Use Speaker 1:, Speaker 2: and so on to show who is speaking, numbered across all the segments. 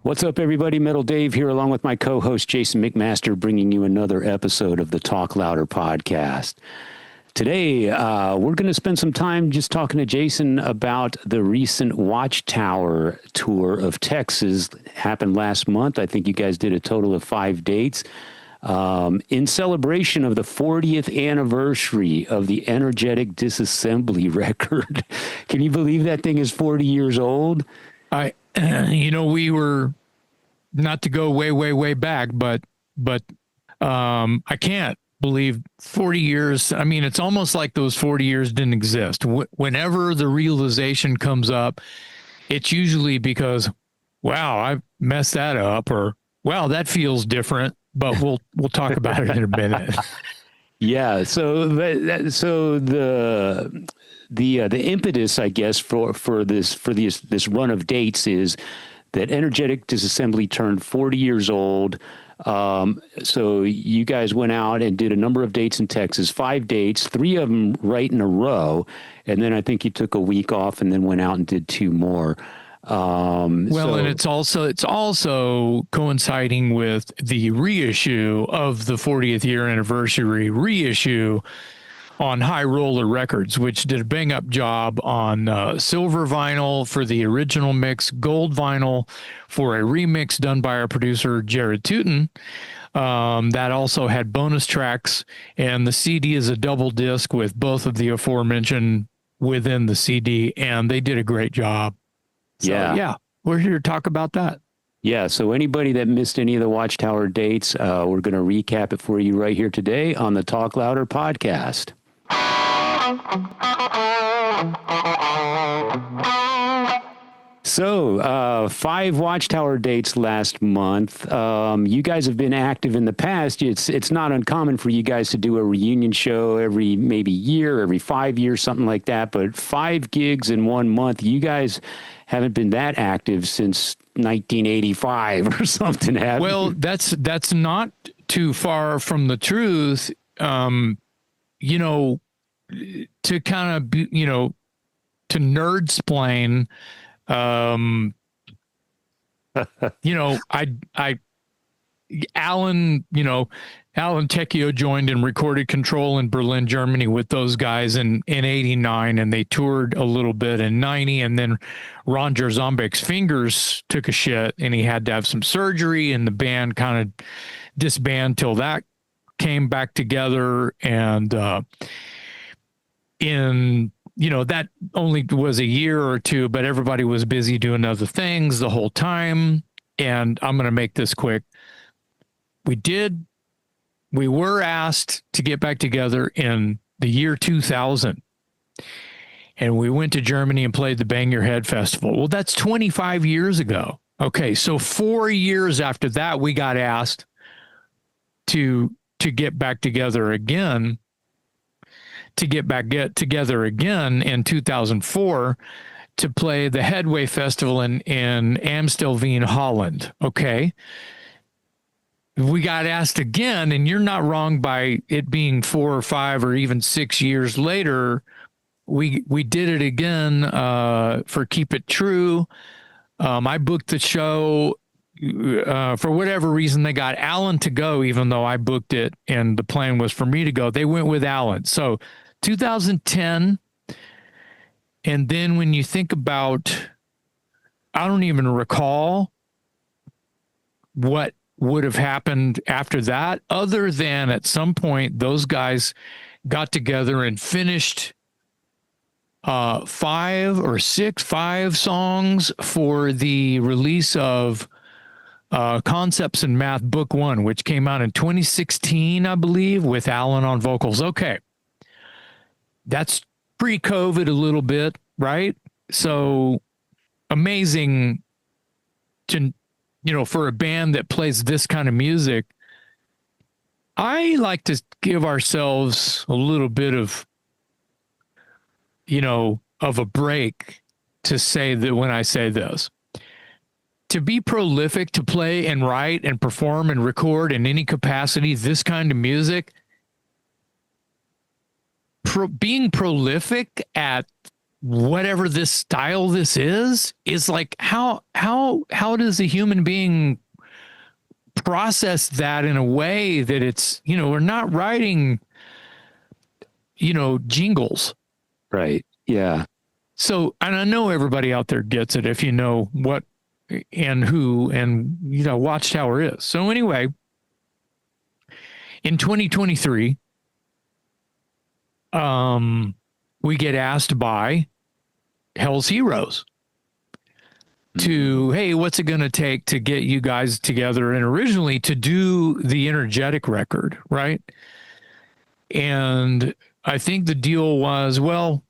Speaker 1: What's up, everybody? Metal Dave here, along with my co-host Jason McMaster, bringing you another episode of the Talk Louder podcast. Today, we're going to spend some time just talking to Jason about the recent Watchtower tour of Texas. Happened last month. I think you guys did a total of 5 dates. In celebration of the 40th anniversary of the energetic Disassembly record. Can you believe that thing is 40 years old?
Speaker 2: We were, not to go way back, but I can't believe 40 years. I mean, it's almost like those 40 years didn't exist. Whenever the realization comes up, it's usually because, wow, I messed that up, or wow, that feels different. But we'll talk about it in a minute.
Speaker 1: Yeah. So the impetus, I guess, for this run of dates is that Energetic Disassembly turned 40 years old. So you guys went out and did a number of dates in Texas, 5 dates, 3 of them right in a row, and then I think you took a week off and then went out and did 2 more.
Speaker 2: And it's also coinciding with the reissue of the 40th year anniversary reissue on High Roller Records, which did a bang up job on silver vinyl for the original mix, gold vinyl for a remix done by our producer Jared Tuten. That also had bonus tracks, and the CD is a double disc with both of the aforementioned within the CD, and they did a great job. So, yeah, we're here to talk about that.
Speaker 1: Yeah, so anybody that missed any of the Watchtower dates, we're going to recap it for you right here today on the Talk Louder podcast. So, 5 Watchtower dates last month. You guys have been active in the past. It's not uncommon for you guys to do a reunion show every maybe year, every 5 years, something like that. But 5 gigs in 1 month, you guys haven't been that active since 1985 or something.
Speaker 2: Well, that's not too far from the truth. To kind of, to nerd-splain, Allan Teio joined and recorded Control in Berlin, Germany with those guys in 89, and they toured a little bit in 90, and then Roger Zombek's fingers took a shit and he had to have some surgery, and the band kind of disbanded till that came back together. And that only was a year or 2, but everybody was busy doing other things the whole time. And I'm going to make this quick. We were asked to get back together in the year 2000. And we went to Germany and played the Bang Your Head Festival. Well, that's 25 years ago. Okay, so 4 years after that, we got asked to get back together again. Get together again in 2004 to play the Headway Festival in Amstelveen, Holland. Okay. We got asked again, and you're not wrong by it being 4 or 5 or even 6 years later. We did it again for Keep It True. I booked the show. For whatever reason, they got Allan to go, even though I booked it and the plan was for me to go. They went with Allan. So 2010. And then when you think about, I don't even recall what would have happened after that, other than at some point those guys got together and finished 5 songs for the release of Concepts in Math Book 1, which came out in 2016, I believe, with Allan on vocals. Okay. That's pre-COVID a little bit, right? So amazing to, for a band that plays this kind of music. I like to give ourselves a little bit of, of a break to say that when I say this. To be prolific, to play and write and perform and record in any capacity, this kind of music, being prolific at whatever this style this is like, how does a human being process that in a way that it's, we're not writing, jingles.
Speaker 1: Right. Yeah.
Speaker 2: So, and I know everybody out there gets it if you know what and who and, Watchtower is. So anyway, in 2023, we get asked by Hell's Heroes to, hey, what's it going to take to get you guys together? And originally to do the Energetic record, right? And I think the deal was, well,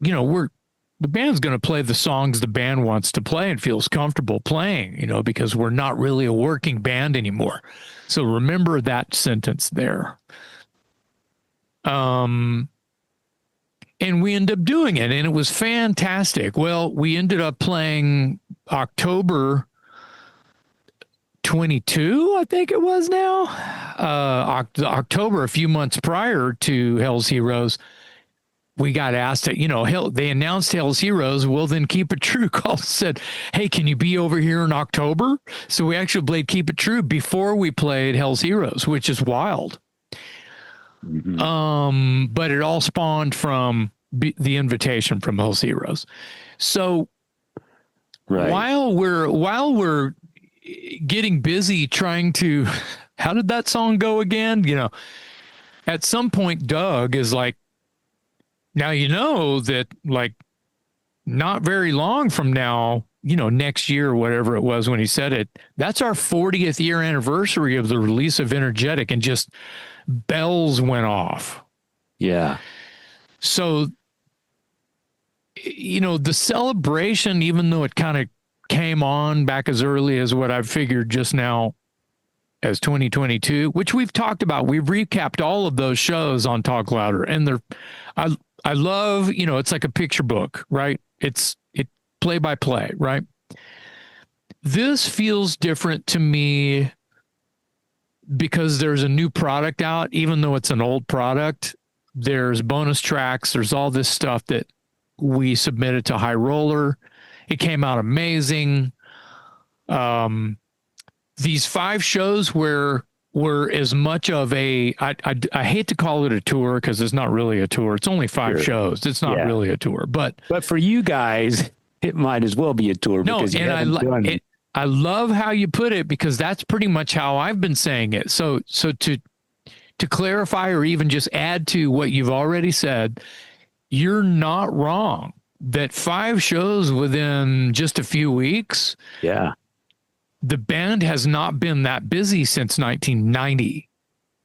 Speaker 2: the band's going to play the songs the band wants to play and feels comfortable playing, because we're not really a working band anymore. So remember that sentence there. And we ended up doing it, and it was fantastic. Well, we ended up playing October 22, I think it was now. October, a few months prior to Hell's Heroes, we got asked to, they announced Hell's Heroes. Well, then Keep It True called and said, hey, can you be over here in October? So we actually played Keep It True before we played Hell's Heroes, which is wild. Mm-hmm. But it all spawned from the invitation from Hell's Heroes. So right. while we're getting busy trying to, how did that song go again? At some point, Doug is like, now, that like not very long from now, next year or whatever it was when he said it, that's our 40th year anniversary of the release of Energetic, and just bells went off.
Speaker 1: Yeah.
Speaker 2: So, the celebration, even though it kind of came on back as early as what I've figured just now as 2022, which we've talked about, we've recapped all of those shows on Talk Louder, and I love, it's like a picture book, right? It play by play, right? This feels different to me because there's a new product out, even though it's an old product. There's bonus tracks. There's all this stuff that we submitted to High Roller. It came out amazing. These 5 shows were as much of I hate to call it a tour because it's not really a tour. It's only 5 shows. It's not really a tour, but
Speaker 1: for you guys, it might as well be a tour.
Speaker 2: No,
Speaker 1: because
Speaker 2: I love how you put it, because that's pretty much how I've been saying it. So to clarify, or even just add to what you've already said, you're not wrong. That 5 shows within just a few weeks.
Speaker 1: Yeah.
Speaker 2: The band has not been that busy since 1990.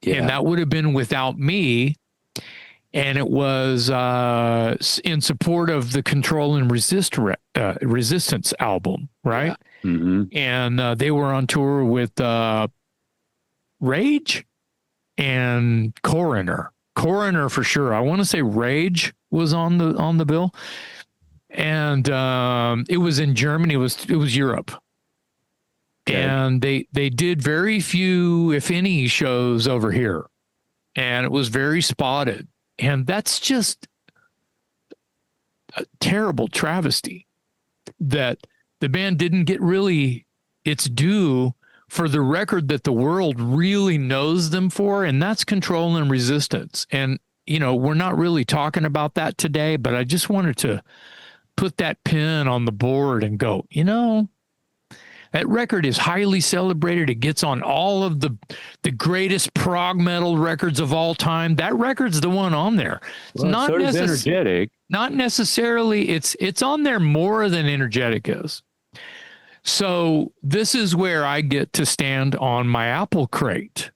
Speaker 2: Yeah. And that would have been without me. And it was in support of the Control and Resistance album, right? Yeah. Mm-hmm. And they were on tour with Rage and Coroner. Coroner for sure. I want to say Rage was on the bill. And it was in Germany. It was Europe. And they did very few, if any, shows over here. And it was very spotted. And that's just a terrible travesty that the band didn't get really its due for the record that the world really knows them for, and that's Control and Resistance. And, we're not really talking about that today, but I just wanted to put that pin on the board and go, that record is highly celebrated. It gets on all of the greatest prog metal records of all time. That record's the one on there. It's not
Speaker 1: Energetic.
Speaker 2: Not necessarily. It's on there more than Energetic is. So this is where I get to stand on my apple crate.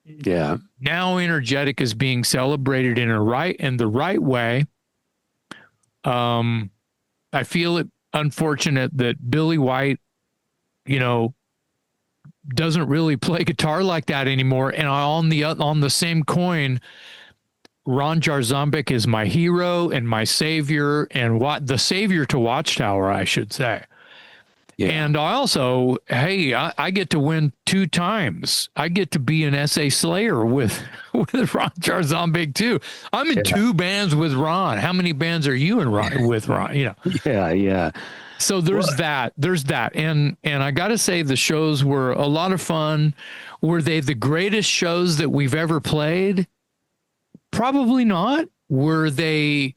Speaker 1: Yeah.
Speaker 2: Now Energetic is being celebrated in the right way. I feel it unfortunate that Billy White, doesn't really play guitar like that anymore. And on the same coin, Ron Jarzombek is my hero and my savior, and the savior to Watchtower, I should say.
Speaker 1: Yeah.
Speaker 2: And I also, hey, I get to win 2 times. I get to be an SA Slayer with Ron Charzambig too. I'm in 2 bands with Ron. How many bands are you in with Ron? You know.
Speaker 1: Yeah, yeah.
Speaker 2: So there's that. There's that. And I got to say the shows were a lot of fun. Were they the greatest shows that we've ever played? Probably not. Were they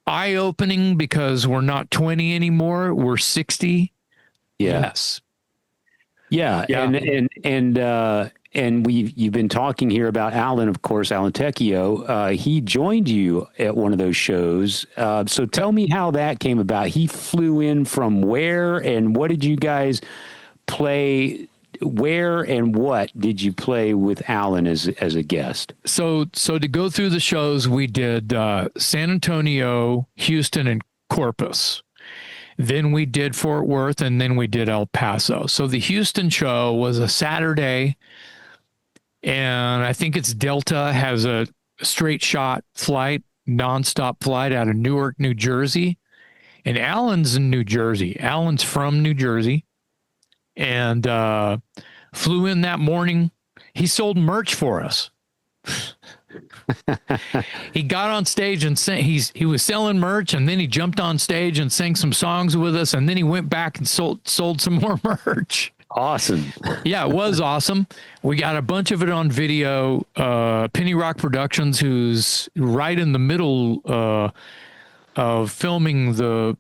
Speaker 2: eye-opening because we're not 20 anymore? We're 60.
Speaker 1: Yeah.
Speaker 2: Yes.
Speaker 1: Yeah. And you've been talking here about Allan, of course, Allan Teio. He joined you at one of those shows. So tell me how that came about. He flew in from where, and what did you guys play? Where and what did you play with Allan as a guest?
Speaker 2: So to go through the shows, we did San Antonio, Houston, and Corpus. Then we did Fort Worth, and then we did El Paso. So the Houston show was a Saturday, and I think it's Delta has a straight shot flight, nonstop flight out of Newark, New Jersey. And Allan's in New Jersey. Allan's from New Jersey. And flew in that morning. He sold merch for us. He got on stage and he was selling merch, and then he jumped on stage and sang some songs with us, and then he went back and sold some more merch.
Speaker 1: Awesome.
Speaker 2: Yeah, it was awesome. We got a bunch of it on video. Penny Rock Productions, who's right in the middle of filming the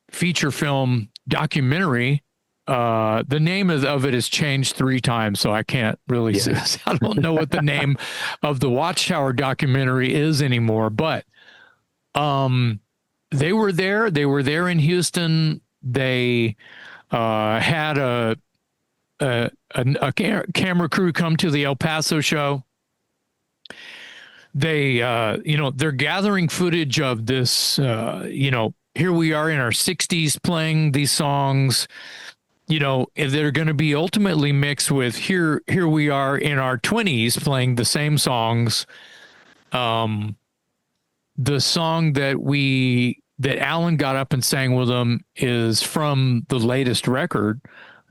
Speaker 2: feature film documentary. The name of it has changed 3 times, so I can't really say. I don't know what the name of the Watchtower documentary is anymore, but they were there. They were there in Houston. They had a camera crew come to the El Paso show. They, they're gathering footage of this, here we are in our 60s playing these songs. They're going to be ultimately mixed with here we are in our 20s playing the same songs. The song that Allan got up and sang with them is from the latest record,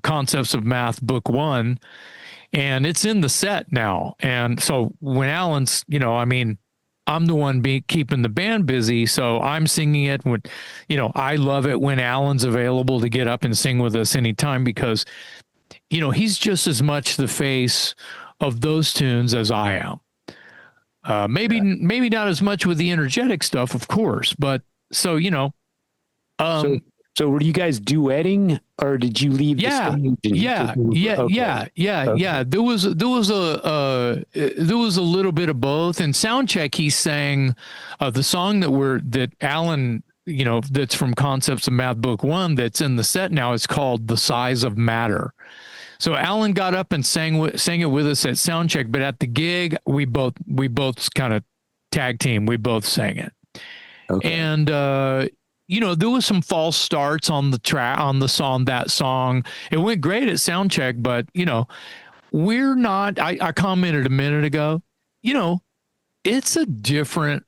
Speaker 2: Concepts of Math, Book 1, and it's in the set now. And so when Allan's, I'm the one keeping the band busy, so I'm singing it. When, I love it when Allan's available to get up and sing with us anytime, because, he's just as much the face of those tunes as I am. Maybe not as much with the energetic stuff, of course, but so
Speaker 1: So were you guys duetting, or did you leave?
Speaker 2: Yeah. There was a little bit of both. And soundcheck, he sang the song that Allan, that's from Concepts of Math Book 1, that's in the set now. It's called "The Size of Matter." So Allan got up and sang it with us at soundcheck, but at the gig, we both kind of tag team. We both sang it, and there was some false starts on the track, on that song. It went great at sound check, but we're not, I commented a minute ago, it's a different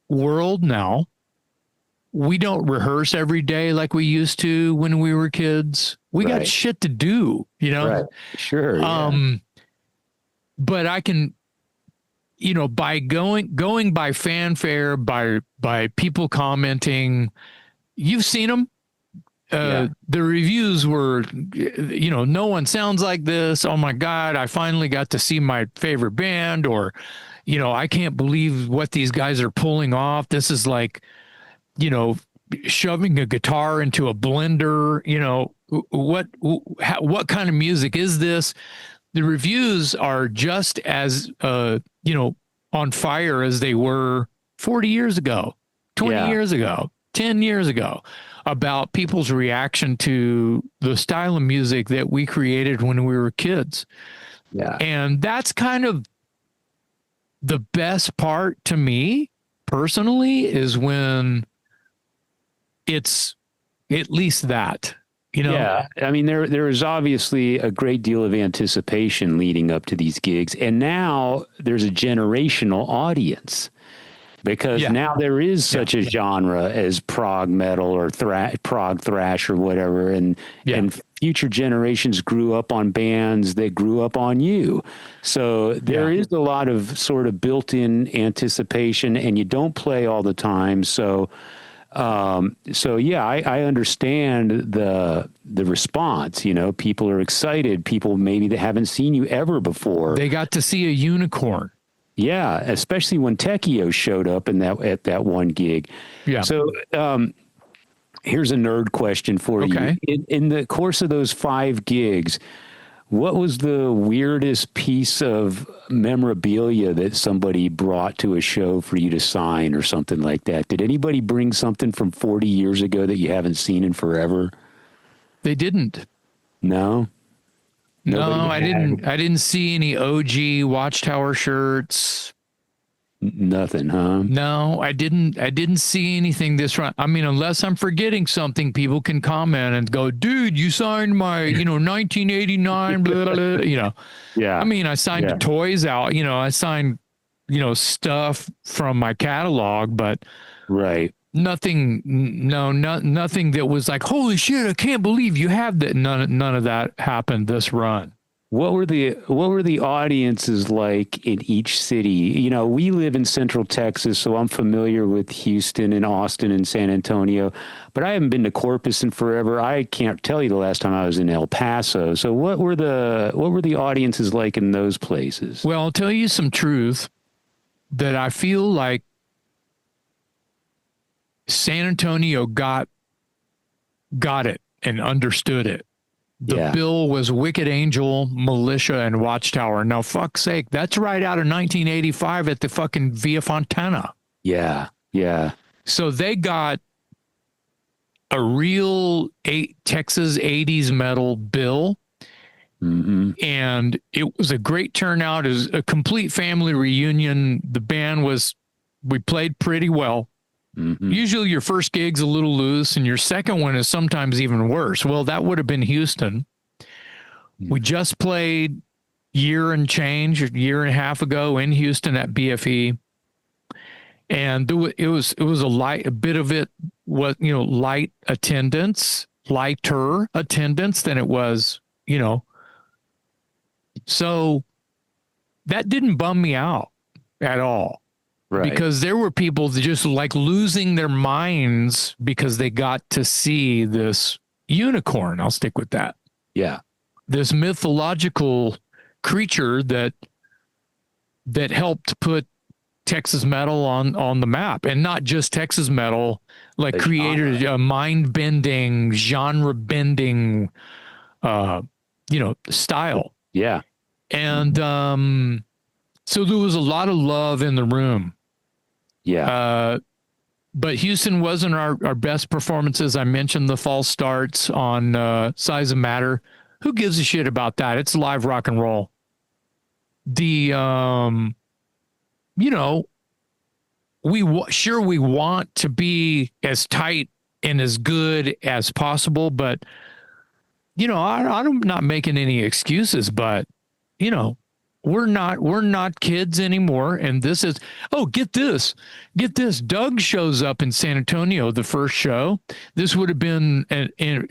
Speaker 2: world now. We don't rehearse every day like we used to when we were kids. We got shit to do,
Speaker 1: Right. Sure.
Speaker 2: But I can, by going by fanfare, by people commenting, you've seen them. The reviews were, no one sounds like this. Oh my God, I finally got to see my favorite band, or, I can't believe what these guys are pulling off. This is like, shoving a guitar into a blender. What kind of music is this? The reviews are just as, on fire as they were 40 years ago, 20 years ago, 10 years ago, about people's reaction to the style of music that we created when we were kids.
Speaker 1: Yeah.
Speaker 2: And that's kind of the best part to me personally, is when it's at least that.
Speaker 1: Yeah, I mean, there is obviously a great deal of anticipation leading up to these gigs, and now there's a generational audience. because now there is such a genre as prog metal or prog thrash or whatever, and future generations grew up on bands that grew up on you. So there is a lot of sort of built-in anticipation, and you don't play all the time. So I understand the response. You know, people are excited. People maybe that haven't seen you ever before.
Speaker 2: They got to see a unicorn.
Speaker 1: Yeah, especially when Teio showed up at that one gig.
Speaker 2: Yeah.
Speaker 1: So here's a nerd question for you. In the course of those 5 gigs, what was the weirdest piece of memorabilia that somebody brought to a show for you to sign or something like that? Did anybody bring something from 40 years ago that you haven't seen in forever?
Speaker 2: They didn't.
Speaker 1: No?
Speaker 2: I didn't see any OG Watchtower shirts.
Speaker 1: Nothing, huh?
Speaker 2: No, I didn't see anything this round. I mean, unless I'm forgetting something, people can comment and go, dude, you signed my, 1989, blah, blah, blah,
Speaker 1: Yeah.
Speaker 2: I mean, I signed toys out, I signed, stuff from my catalog, but nothing, nothing that was like, holy shit, I can't believe you have that. None of that happened this run.
Speaker 1: What were the audiences like in each city? We live in Central Texas, so I'm familiar with Houston and Austin and San Antonio, but I haven't been to Corpus in forever. I can't tell you the last time I was in El Paso. So what were the audiences like in those places?
Speaker 2: Well, I'll tell you some truth that I feel like San Antonio got it and understood it. The bill was Wicked Angel, Militia, and Watchtower. Now, fuck's sake, that's right out of 1985 at the fucking Via Fontana.
Speaker 1: Yeah.
Speaker 2: So they got a real Texas 80s metal bill. Mm-hmm. And it was a great turnout. It was a complete family reunion. The band we played pretty well. Mm-hmm. Usually your first gig's a little loose and your second one is sometimes even worse. Well, that would have been Houston. We just played year and a half ago in Houston at BFE. And it was a bit of it was, lighter attendance than it was, So that didn't bum me out at all. Right. Because there were people that just like losing their minds because they got to see this unicorn. I'll stick with that.
Speaker 1: Yeah.
Speaker 2: This mythological creature that helped put Texas metal on the map, and not just Texas metal, like created a mind-bending, genre-bending, style.
Speaker 1: Yeah.
Speaker 2: And so there was a lot of love in the room.
Speaker 1: Yeah.
Speaker 2: But Houston wasn't our best performances. I mentioned the false starts on Size of Matter. Who gives a shit about that? It's live rock and roll. We want to be as tight and as good as possible, but I'm not making any excuses, but we're not kids anymore. And this is, get this. Doug shows up in San Antonio, the first show. This would have been in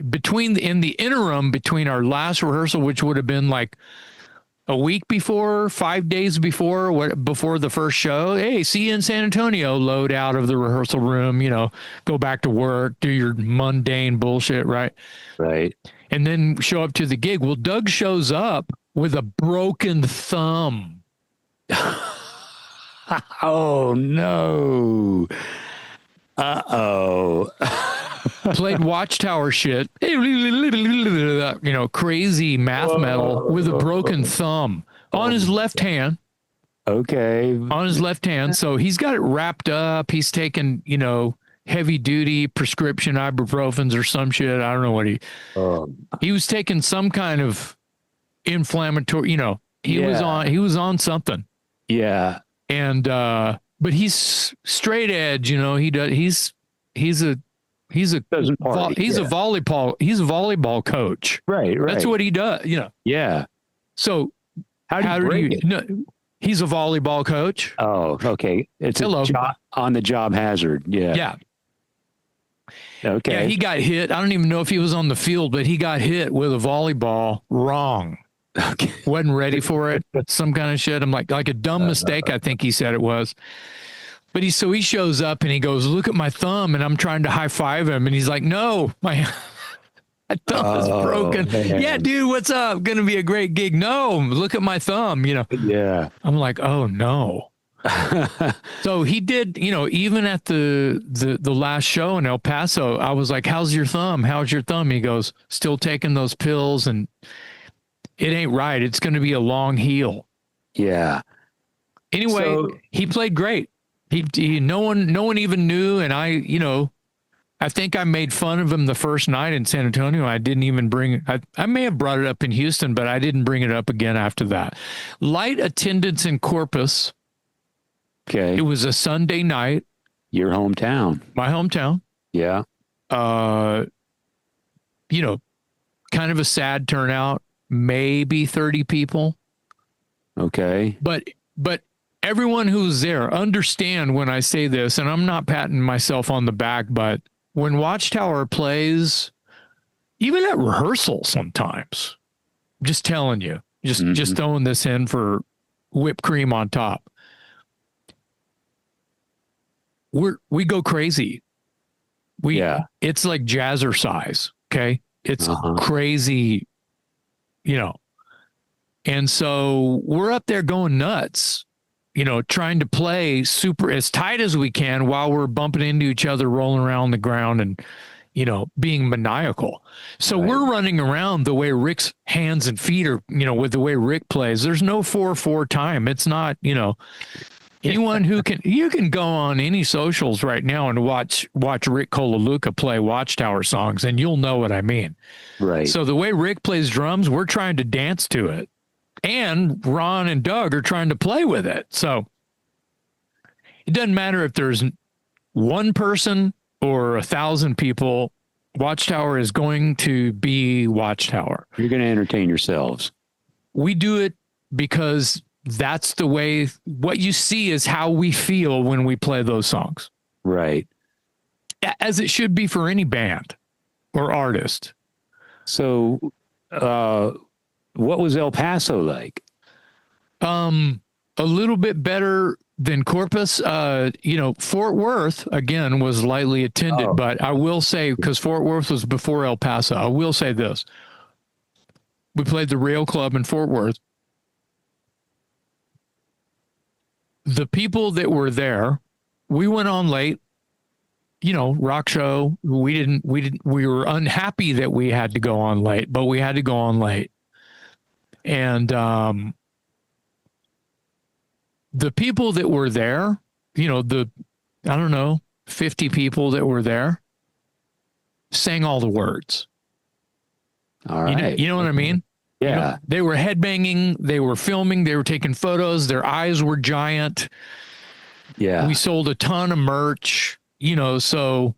Speaker 2: the interim between our last rehearsal, which would have been like a week before, 5 days before the first show. Hey, see you in San Antonio. Load out of the rehearsal room, go back to work, do your mundane bullshit. Right. And then show up to the gig. Well, Doug shows up with a broken thumb.
Speaker 1: Oh, no. Uh-oh.
Speaker 2: Played Watchtower shit. Crazy math metal with a broken thumb on his left hand.
Speaker 1: Okay.
Speaker 2: On his left hand. So he's got it wrapped up. He's taken, heavy duty prescription ibuprofens or some shit. I don't know what he was taking some kind of inflammatory, he was on something.
Speaker 1: Yeah.
Speaker 2: And but he's straight edge, he's a volleyball coach.
Speaker 1: Right.
Speaker 2: That's what he does,
Speaker 1: Yeah.
Speaker 2: So
Speaker 1: how do you break it?
Speaker 2: No, He's a volleyball coach.
Speaker 1: Oh, okay. It's
Speaker 2: Hello.
Speaker 1: a on the job hazard. Yeah.
Speaker 2: Yeah.
Speaker 1: Okay.
Speaker 2: Yeah, he got hit. I don't even know if he was on the field, but he got hit with a volleyball wrong.
Speaker 1: Okay.
Speaker 2: Wasn't ready for it. Some kind of shit. I'm like a dumb mistake, I think he said it was. But he shows up and he goes, "Look at my thumb," and I'm trying to high five him, and he's like, "No, my thumb is broken."
Speaker 1: Man.
Speaker 2: Yeah, dude, what's up? Gonna be a great gig. No, look at my thumb.
Speaker 1: Yeah.
Speaker 2: I'm like, oh no. So he did. Even at the last show in El Paso, I was like, "How's your thumb? How's your thumb?" He goes, "Still taking those pills, and it ain't right. It's going to be a long heal."
Speaker 1: Yeah.
Speaker 2: Anyway, he played great. He no one even knew, and I think I made fun of him the first night in San Antonio. I didn't even bring I may have brought it up in Houston, but I didn't bring it up again after that. Light attendance in Corpus.
Speaker 1: Okay.
Speaker 2: It was a Sunday night.
Speaker 1: Your hometown.
Speaker 2: My hometown.
Speaker 1: Yeah.
Speaker 2: Kind of a sad turnout, maybe 30 people.
Speaker 1: Okay.
Speaker 2: But everyone who's there, understand when I say this, and I'm not patting myself on the back, but when Watchtower plays, even at rehearsal sometimes, just telling you, just throwing this in for whipped cream on top. We go crazy. It's like jazzercise. Okay. It's crazy, and so we're up there going nuts, trying to play super as tight as we can while we're bumping into each other, rolling around on the ground and, being maniacal. So we're running around the way Rick's hands and feet are, with the way Rick plays. There's no 4/4 time. It's not, anyone who you can go on any socials right now and watch Rick Colaluca play Watchtower songs, and you'll know what I mean.
Speaker 1: Right.
Speaker 2: So the way Rick plays drums, we're trying to dance to it. And Ron and Doug are trying to play with it. So it doesn't matter if there's one person or 1,000 people. Watchtower is going to be Watchtower.
Speaker 1: You're going to entertain yourselves.
Speaker 2: We do it because that's the way. What you see is how we feel when we play those songs.
Speaker 1: Right.
Speaker 2: As it should be for any band or artist.
Speaker 1: So, what was El Paso like?
Speaker 2: A little bit better than Corpus. Fort Worth, again, was lightly attended, but I will say, because Fort Worth was before El Paso, I will say this. We played the Rail Club in Fort Worth. The people that were there, we went on late, rock show. We were unhappy that we had to go on late, but we had to go on late. And the people that were there, I don't know, 50 people that were there, sang all the words.
Speaker 1: All right.
Speaker 2: You know what I mean?
Speaker 1: Yeah.
Speaker 2: They were headbanging, they were filming, they were taking photos, their eyes were giant.
Speaker 1: Yeah.
Speaker 2: We sold a ton of merch, so.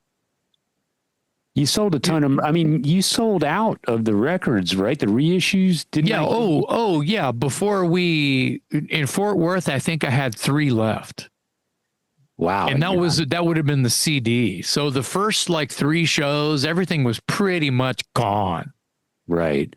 Speaker 1: You sold a ton of, you sold out of the records, right? The reissues, didn't you?
Speaker 2: Yeah. Yeah. Before in Fort Worth, I think I had 3 left.
Speaker 1: Wow.
Speaker 2: And that would have been the CD. So the first 3 shows, everything was pretty much gone.
Speaker 1: Right.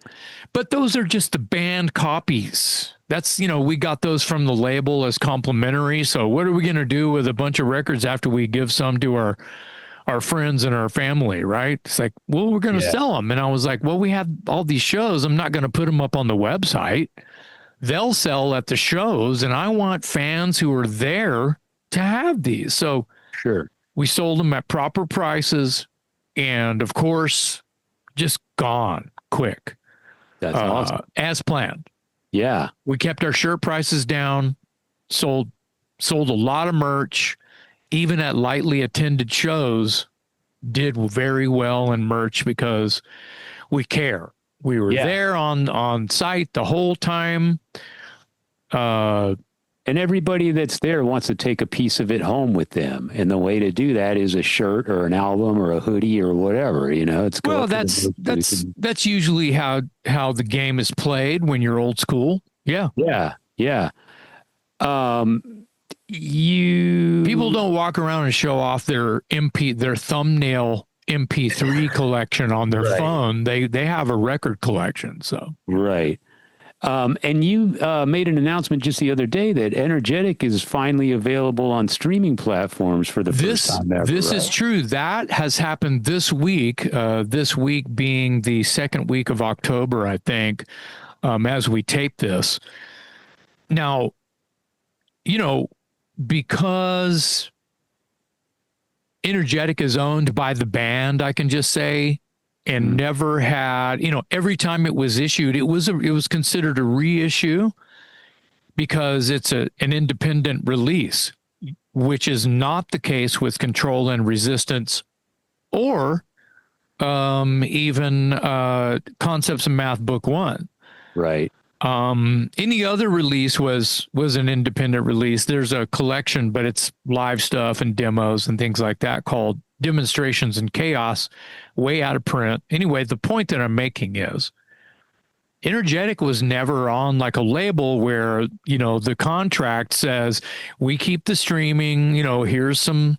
Speaker 2: But those are just the band copies. That's, we got those from the label as complimentary. So what are we going to do with a bunch of records after we give some to our friends and our family, right? It's like, well, we're going to sell them. And I was like, well, we have all these shows. I'm not going to put them up on the website. They'll sell at the shows. And I want fans who are there to have these. So
Speaker 1: sure,
Speaker 2: we sold them at proper prices. And of course, just gone quick.
Speaker 1: That's awesome.
Speaker 2: As planned.
Speaker 1: Yeah.
Speaker 2: We kept our shirt prices down, sold a lot of merch. Even at lightly attended shows, did very well in merch because we care. We were there on site the whole time.
Speaker 1: And everybody that's there wants to take a piece of it home with them. And the way to do that is a shirt or an album or a hoodie or whatever, it's
Speaker 2: well, that's usually how the game is played when you're old school. Yeah.
Speaker 1: Yeah. Yeah.
Speaker 2: People don't walk around and show off their thumbnail MP3 collection on their phone. They have a record collection. So
Speaker 1: right. And you made an announcement just the other day that Energetic is finally available on streaming platforms for the first time ever.
Speaker 2: This is true. That has happened this week. This week being the second week of October, I think, as we tape this. Now, because Energetic is owned by the band, I can just say, and never had, every time it was issued, it was considered a reissue because it's an independent release, which is not the case with Control and Resistance or even Concepts of Math Book 1.
Speaker 1: Right.
Speaker 2: Any other release was an independent release. There's a collection, but it's live stuff and demos and things like that called Demonstrations in Chaos, way out of print. Anyway, the point that I'm making is Energetic was never on like a label where, the contract says we keep the streaming, here's some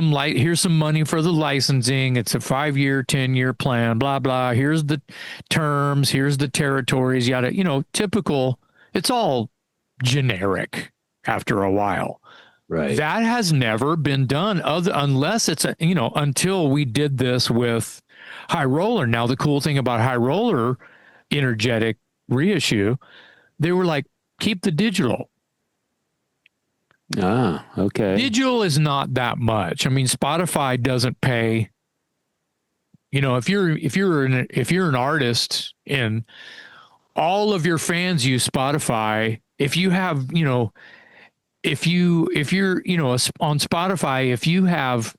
Speaker 2: money for the licensing. It's a 5-year, 10-year plan, blah, blah. Here's the terms, here's the territories, yada, typical. It's all generic after a while.
Speaker 1: Right.
Speaker 2: That has never been done unless it's, until we did this with High Roller. Now, the cool thing about High Roller Energetic reissue, they were like, keep the digital.
Speaker 1: Ah, okay.
Speaker 2: Digital is not that much. I mean, Spotify doesn't pay. If you're an artist and all of your fans use Spotify, if you have, if you're, on Spotify, if you have,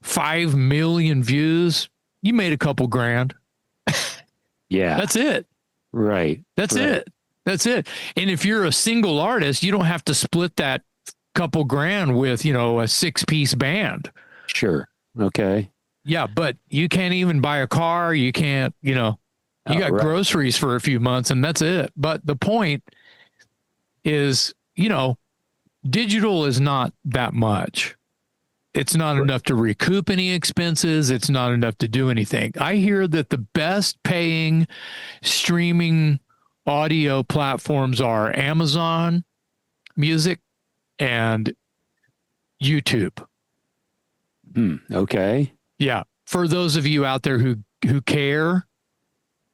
Speaker 2: 5 million views, you made a couple grand.
Speaker 1: Yeah.
Speaker 2: That's it.
Speaker 1: Right.
Speaker 2: That's it. That's it. And if you're a single artist, you don't have to split that couple grand with, a 6-piece band.
Speaker 1: Sure. Okay.
Speaker 2: Yeah. But you can't even buy a car. You can't, you got groceries for a few months and that's it. But the point is, digital is not that much. It's not enough to recoup any expenses. It's not enough to do anything. I hear that the best paying streaming audio platforms are Amazon Music and YouTube.
Speaker 1: Okay.
Speaker 2: Yeah. For those of you out there who care,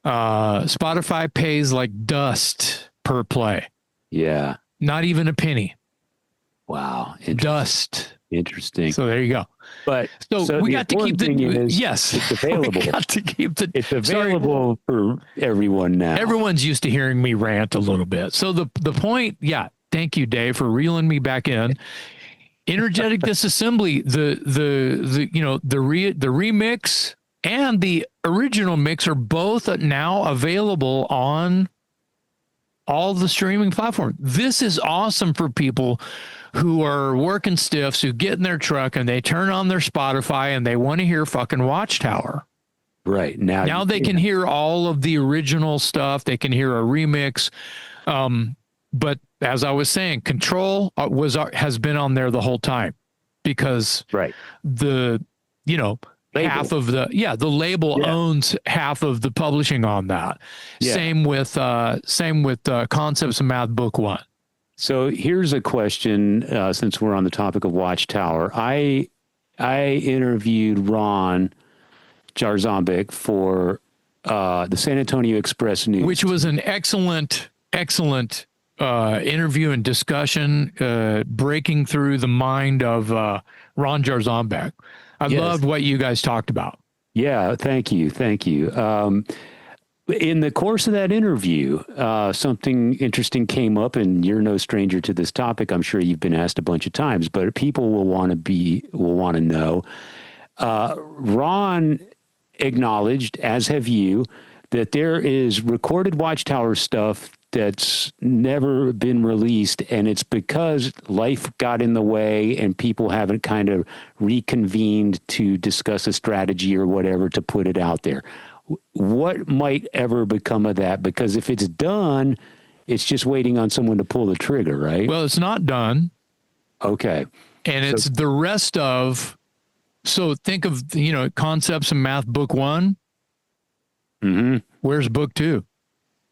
Speaker 2: Spotify pays like dust per play.
Speaker 1: Yeah.
Speaker 2: Not even a penny.
Speaker 1: Wow.
Speaker 2: Dust.
Speaker 1: Interesting.
Speaker 2: So there you go.
Speaker 1: But
Speaker 2: so we got to keep
Speaker 1: yes, it's available.
Speaker 2: We got to keep
Speaker 1: it's available for everyone now.
Speaker 2: Everyone's used to hearing me rant a little bit. So the point, thank you, Dave, for reeling me back in. Energetic Disassembly, the remix and the original mix are both now available on all the streaming platforms. This is awesome for people who are working stiffs, who get in their truck and they turn on their Spotify and they want to hear fucking Watchtower.
Speaker 1: Right. Now
Speaker 2: they can hear all of the original stuff. They can hear a remix. But as I was saying, Control has been on there the whole time because the label. Half of the label owns half of the publishing on that. Yeah. Same with Concepts of Math Book 1.
Speaker 1: So here's a question, since we're on the topic of Watchtower. I interviewed Ron Jarzombek for the San Antonio Express News,
Speaker 2: which was an excellent interview and discussion, breaking through the mind of Ron Jarzombek. I loved what you guys talked about.
Speaker 1: Yeah, thank you. In the course of that interview, something interesting came up, and you're no stranger to this topic. I'm sure you've been asked a bunch of times, but people will want to know. Ron acknowledged, as have you, that there is recorded Watchtower stuff that's never been released, and it's because life got in the way and people haven't kind of reconvened to discuss a strategy or whatever to put it out there. What might ever become of that? Because if it's done It's just waiting on someone to pull the trigger, right?
Speaker 2: Well, it's not done.
Speaker 1: Okay.
Speaker 2: And it's the rest of, so think of, Concepts in Math Book 1.
Speaker 1: Mm-hmm.
Speaker 2: Where's Book 2?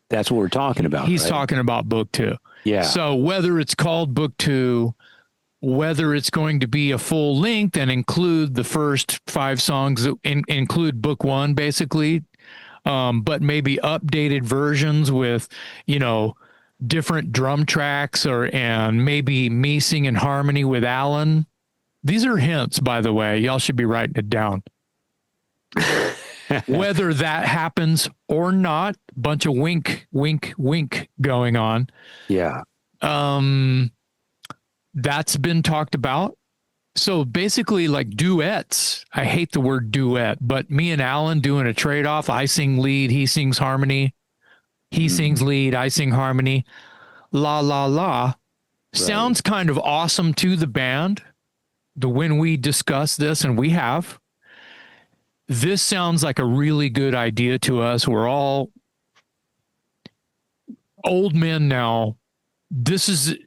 Speaker 1: That's what we're talking about.
Speaker 2: He's
Speaker 1: right?
Speaker 2: talking about Book 2.
Speaker 1: Yeah.
Speaker 2: So whether it's called Book 2, whether it's going to be a full length and include the first 5 songs that include Book 1, basically, but maybe updated versions with, different drum tracks and maybe me singing harmony with Allan. These are hints, by the way. Y'all should be writing it down. Whether that happens or not, bunch of wink, wink, wink going on.
Speaker 1: Yeah.
Speaker 2: That's been talked about. So basically like duets. I hate the word duet, but me and Allan doing a trade-off. I sing lead, he sings harmony. He sings lead, I sing harmony. La, la, la. Right. Sounds kind of awesome to the band. When we discuss this, and we have, this sounds like a really good idea to us. We're all old men now. This is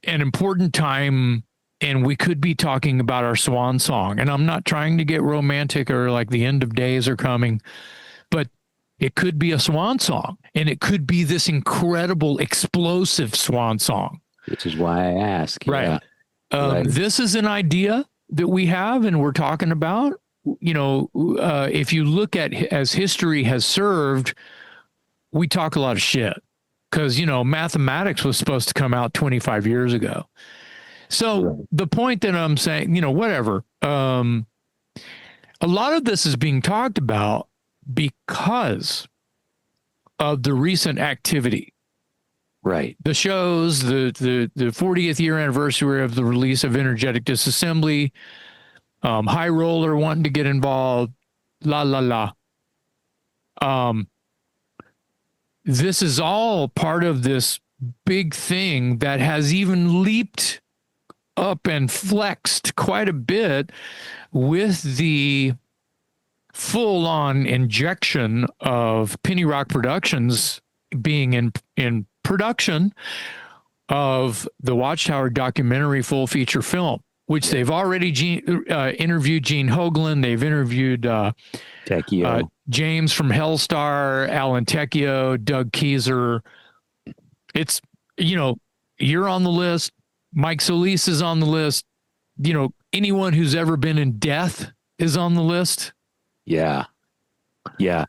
Speaker 2: an important time, and we could be talking about our swan song. And I'm not trying to get romantic or like the end of days are coming, but it could be a swan song, and it could be this incredible, explosive swan song.
Speaker 1: Which is why I ask.
Speaker 2: Right.
Speaker 1: Yeah. Right.
Speaker 2: This is an idea that we have and we're talking about. If you look at as history has served, we talk a lot of shit because, mathematics was supposed to come out 25 years ago. So the point that I'm saying, whatever, a lot of this is being talked about because of the recent activity.
Speaker 1: Right.
Speaker 2: The shows, the 40th year anniversary of the release of Energetic Disassembly, High Roller wanting to get involved, la, la, la. This is all part of this big thing that has even leaped up and flexed quite a bit with the full-on injection of Penny Rock Productions being in production of the Watchtower documentary full feature film, which they've already interviewed Gene Hoglan. They've interviewed James from Hellstar, Allan Teio, Doug Keyser. It's, you're on the list. Mike Solis is on the list. Anyone who's ever been in death is on the list.
Speaker 1: Yeah. Yeah.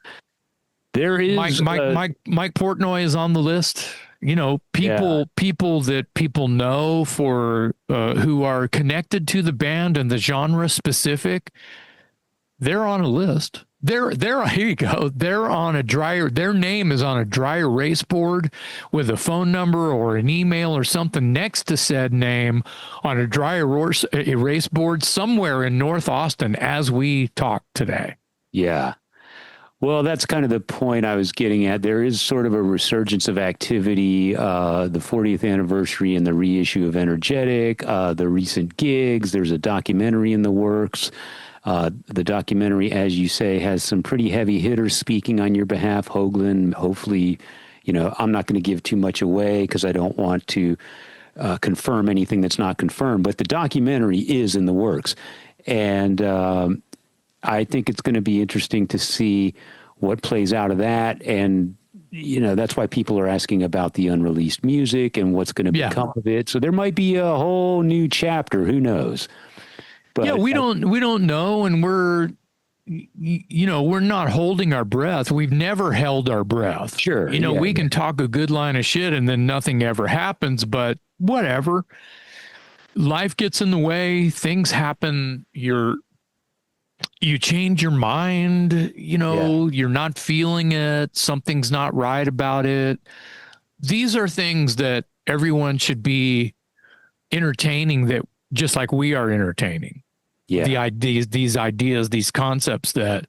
Speaker 1: There is
Speaker 2: Mike Portnoy is on the list. People that people know for who are connected to the band and the genre specific. They're on a list. They're here you go. Their name is on a dry erase board with a phone number or an email or something next to said name on a dry erase board somewhere in North Austin as we talk today.
Speaker 1: Yeah. Well, that's kind of the point I was getting at. There is sort of a resurgence of activity, the 40th anniversary and the reissue of Energetic, the recent gigs. There's a documentary in the works. The documentary, as you say, has some pretty heavy hitters speaking on your behalf. Hoglan, hopefully, I'm not going to give too much away because I don't want to confirm anything that's not confirmed. But the documentary is in the works. And I think it's going to be interesting to see what plays out of that. And, that's why people are asking about the unreleased music and what's going to become of it. So there might be a whole new chapter. Who knows? But
Speaker 2: we don't know. And we're not holding our breath. We've never held our breath.
Speaker 1: Sure.
Speaker 2: We can talk a good line of shit and then nothing ever happens, but whatever. Life gets in the way. Things happen. You change your mind, you're not feeling it. Something's not right about it. These are things that everyone should be entertaining, that just like we are entertaining. Yeah. These ideas, these concepts that,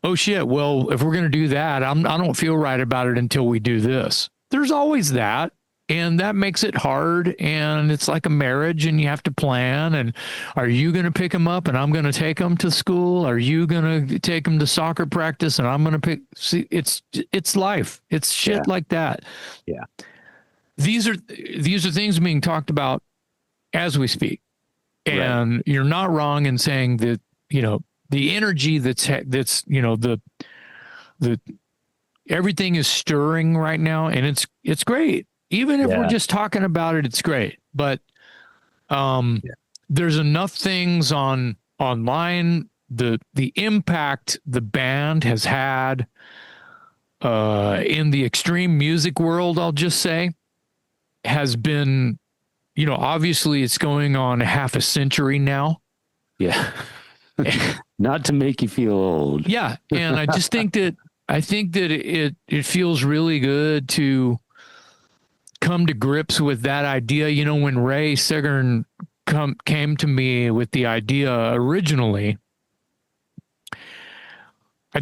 Speaker 2: oh shit, well, if we're going to do that, I don't feel right about it until we do this. There's always that. And that makes it hard. And it's like a marriage, and you have to plan. And are you going to pick them up and I'm going to take them to school? Are you going to take them to soccer practice and I'm going to see, it's life. It's shit like that.
Speaker 1: Yeah.
Speaker 2: These are things being talked about as we speak. And you're not wrong in saying that, the energy that's, the everything is stirring right now, and it's great. Even if we're just talking about it, it's great. But there's enough things online. The impact the band has had in the extreme music world, I'll just say, has been, obviously it's going on half a century now.
Speaker 1: Yeah. Not to make you feel old.
Speaker 2: Yeah. And I just think that it feels really good to come to grips with that idea. When Ray Sigurn came to me with the idea originally, I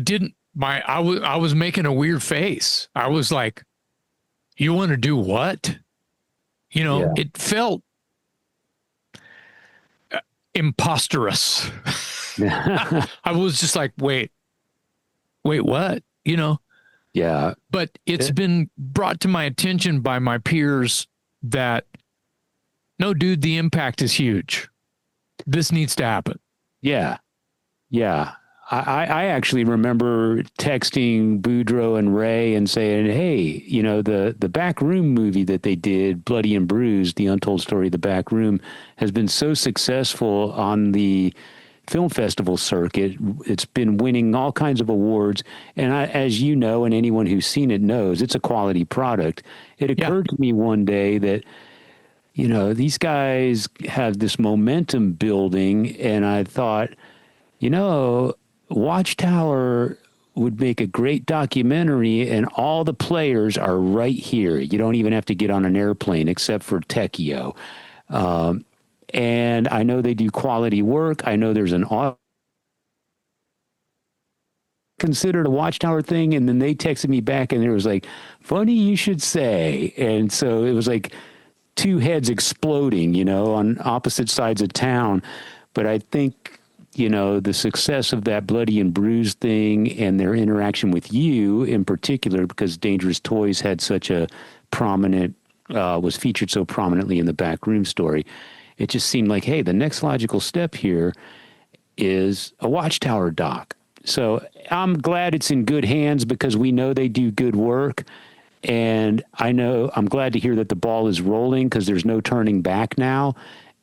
Speaker 2: was making a weird face. I was like, you want to do what? It felt imposterous. I was just like, wait, what?
Speaker 1: Yeah.
Speaker 2: But it's been brought to my attention by my peers that, no, dude, the impact is huge. This needs to happen.
Speaker 1: Yeah. Yeah. I actually remember texting Boudreaux and Ray and saying, hey, the Back Room movie that they did, Bloody and Bruised, The Untold Story of the Back Room, has been so successful on the film festival circuit. It's been winning all kinds of awards. And as you know, and anyone who's seen it knows, it's a quality product. It occurred to me one day that, these guys have this momentum building. And I thought, Watchtower would make a great documentary, and all the players are right here. You don't even have to get on an airplane except for Teio. And I know they do quality work. I know there's considered a Watchtower thing. And then they texted me back and it was like, funny you should say. And so it was like two heads exploding, on opposite sides of town. But I think, the success of that Bloody and Bruised thing and their interaction with you in particular, because Dangerous Toys had such a prominent, was featured so prominently in the Back Room story. It just seemed like, hey, the next logical step here is a Watchtower doc. So I'm glad it's in good hands because we know they do good work. And I'm glad to hear that the ball is rolling because there's no turning back now.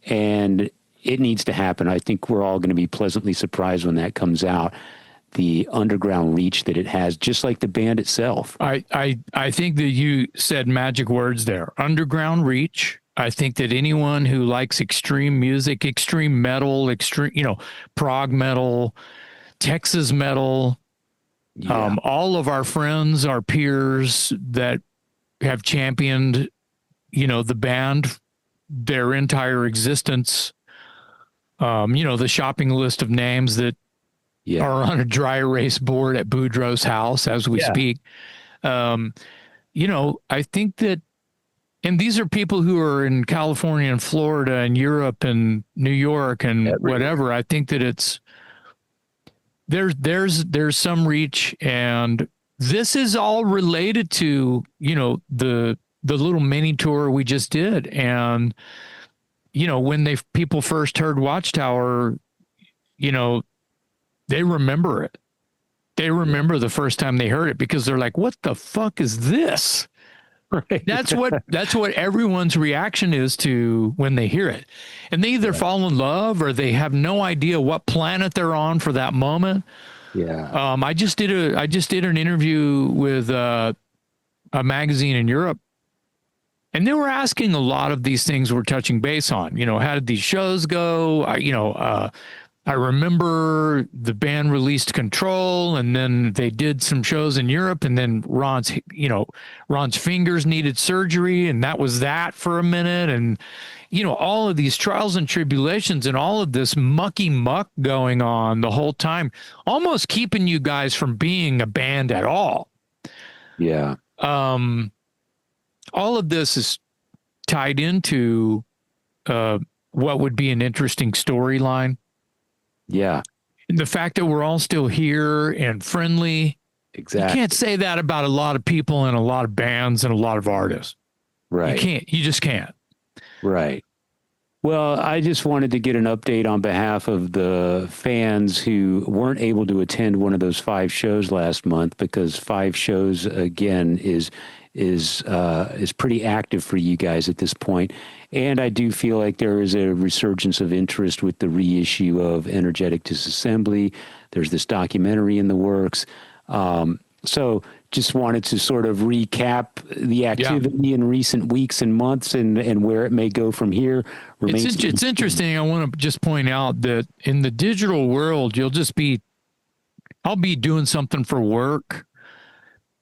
Speaker 1: And it needs to happen. I think we're all going to be pleasantly surprised when that comes out. The underground reach that it has, just like the band itself. I
Speaker 2: think that you said magic words there. Underground reach. I think that anyone who likes extreme music, extreme metal, prog metal, Texas metal, all of our friends, our peers that have championed, the band, their entire existence, the shopping list of names that are on a dry erase board at Boudreaux's house as we speak. I think that, and these are people who are in California and Florida and Europe and New York and whatever. I think that there's some reach, and this is all related to, the little mini tour we just did. And, when people first heard Watchtower, they remember it. They remember the first time they heard it because they're like, what the fuck is this? Right. That's what everyone's reaction is to when they hear it. And they either fall in love or they have no idea what planet they're on for that moment.
Speaker 1: Yeah.
Speaker 2: I just did an interview with a magazine in Europe, and they were asking a lot of these things we're touching base on. How did these shows go? I remember the band released Control, and then they did some shows in Europe, and then Ron's fingers needed surgery, and that was that for a minute. And, all of these trials and tribulations and all of this mucky muck going on the whole time, almost keeping you guys from being a band at all.
Speaker 1: Yeah.
Speaker 2: All of this tied into what would be an interesting storyline.
Speaker 1: Yeah.
Speaker 2: The fact that we're all still here and friendly.
Speaker 1: Exactly.
Speaker 2: You can't say that about a lot of people and a lot of bands and a lot of artists.
Speaker 1: Right.
Speaker 2: You can't. You just can't.
Speaker 1: Right. Well, I just wanted to get an update on behalf of the fans who weren't able to attend one of those 5 shows last month, because 5 shows again is pretty active for you guys at this point. And I do feel like there is a resurgence of interest with the reissue of Energetic Disassembly. There's this documentary in the works. So just wanted to sort of recap the activity in recent weeks and months and where it may go from here.
Speaker 2: It's interesting. I want to just point out that in the digital world, I'll be doing something for work,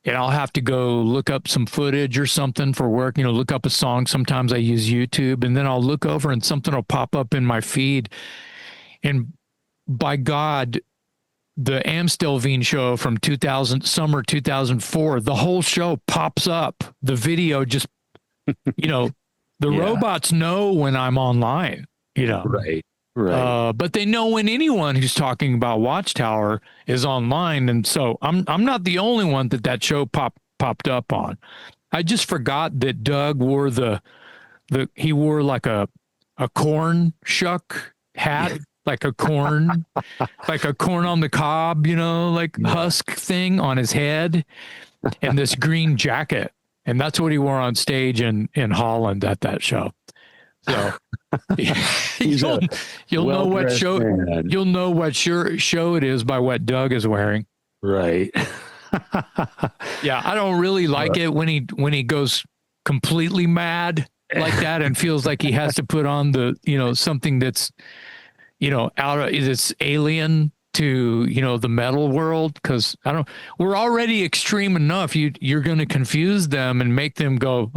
Speaker 2: and I'll have to go look up some footage or something for work, look up a song. Sometimes I use YouTube, and then I'll look over and something will pop up in my feed. And by God, the Amstelveen show from summer 2004, the whole show pops up. The video just, the robots know when I'm online,
Speaker 1: Right. Right.
Speaker 2: But they know when anyone who's talking about Watchtower is online. And so I'm not the only one that show popped up on. I just forgot that Doug wore he wore like a corn shuck hat. Like a corn on the cob, husk thing on his head, and this green jacket. And that's what he wore on stage in Holland at that show. So you'll know what show man. You'll know what show it is by what Doug is wearing.
Speaker 1: Right.
Speaker 2: Yeah, I don't really like it when he goes completely mad like that and feels like he has to put on something that's it's alien to, the metal world. Because we're already extreme enough. You're going to confuse them and make them go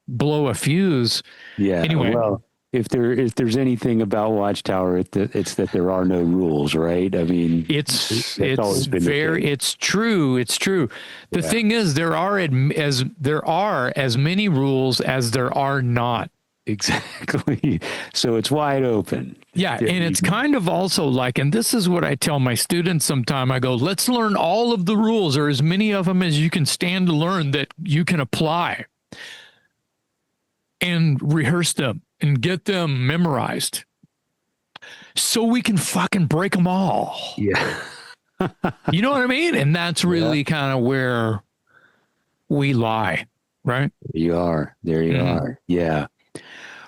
Speaker 2: blow a fuse. Yeah. Anyway. Well,
Speaker 1: if there's anything about Watchtower, it's that there are no rules, right? I mean,
Speaker 2: it's true. It's true. The thing is, there are as many rules as there are not.
Speaker 1: Exactly. So it's wide open.
Speaker 2: Yeah. And it's kind of also and this is what I tell my students sometime. I go, let's learn all of the rules, or as many of them as you can stand to learn that you can apply, and rehearse them and get them memorized so we can fucking break them all.
Speaker 1: Yeah.
Speaker 2: You know what I mean? And that's really kind of where we lie, right?
Speaker 1: There you are. Yeah.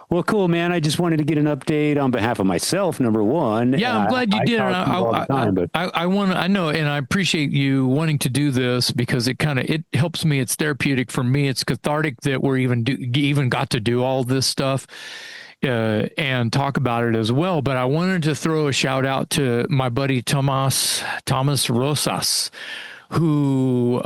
Speaker 1: Well, cool, man. I just wanted to get an update on behalf of myself, number one.
Speaker 2: Yeah, I'm glad you did. I know, and I appreciate you wanting to do this, because it helps me. It's therapeutic for me. It's cathartic that we're even got to do all this stuff and talk about it as well. But I wanted to throw a shout out to my buddy Thomas Rosas, who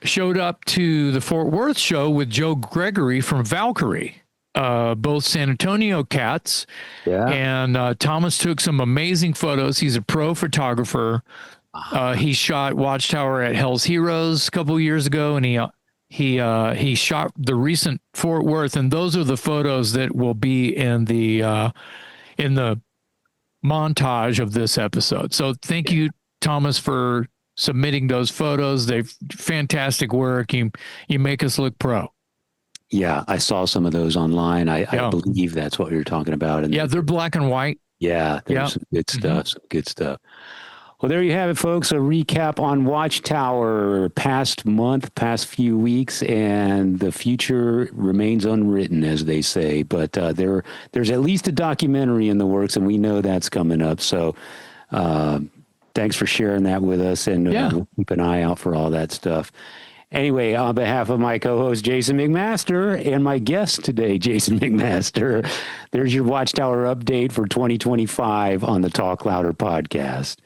Speaker 2: showed up to the Fort Worth show with Joe Gregory from Valkyrie. Both San Antonio cats. Yeah. And Thomas took some amazing photos. He's a pro photographer. He shot Watchtower at Hell's Heroes a couple years ago, and he shot the recent Fort Worth, and those are the photos that will be in the montage of this episode. So thank you, Thomas, for submitting those photos. They're fantastic work. You make us look pro.
Speaker 1: Yeah, I saw some of those online. I believe that's what you're talking about. And
Speaker 2: they're black and white.
Speaker 1: Yeah, there's some good stuff. Some good stuff. Well, there you have it, folks. A recap on Watchtower, past month, past few weeks, and the future remains unwritten, as they say. But there's at least a documentary in the works, and we know that's coming up. So thanks for sharing that with us, and we'll keep an eye out for all that stuff. Anyway, on behalf of my co-host, Jason McMaster, and my guest today, Jason McMaster, there's your Watchtower update for 2025 on the Talk Louder podcast.